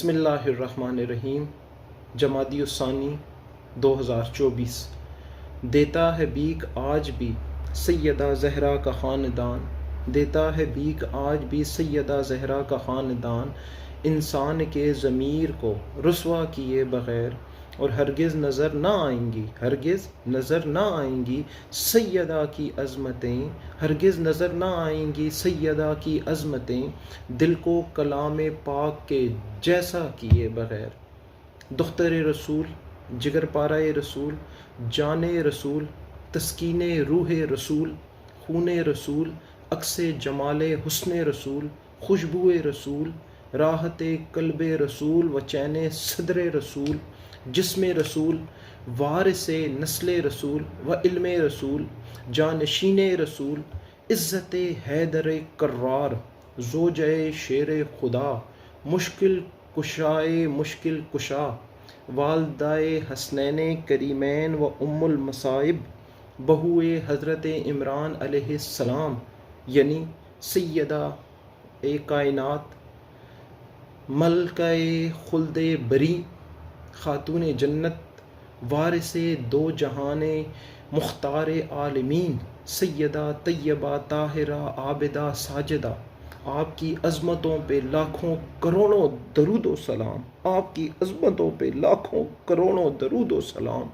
بسم اللہ الرحمن الرحیم۔ جمادی الثانی 2024۔ دیتا ہے بیک آج بھی سیدہ زہرا کا خاندان، دیتا ہے بیک آج بھی سیدہ زہرا کا خاندان، انسان کے ضمیر کو رسوا کیے بغیر، اور ہرگز نظر نہ آئیں گی، ہرگز نظر نہ آئیں گی سیدہ کی عظمتیں، ہرگز نظر نہ آئیں گی سیدہ کی عظمتیں، دل کو کلام پاک کے جیسا کیے بغیر۔ دختر رسول، جگر پارہ رسول، جان رسول، تسکین روح رسول، خون رسول، عکس جمال حسن رسول، خوشبو رسول، راحت قلب رسول و چین صدر رسول، جسم رسول، وارث نسل رسول و علم رسول، جانشین رسول، عزت حیدر کرار، زوجہ شیر خدا، مشکل کشائے مشکل کشا، والدہ حسنین کریمین و ام المصائب، بہو حضرت عمران علیہ السلام، یعنی سیدہ کائنات، ملکہ خلد بری، خاتون جنت، وارث دو جہان، مختار عالمین، سیدہ طیبہ طاہرہ عابدہ ساجدہ۔ آپ کی عظمتوں پہ لاکھوں کروڑوں درود و سلام، آپ کی عظمتوں پہ لاکھوں کروڑوں درود و سلام۔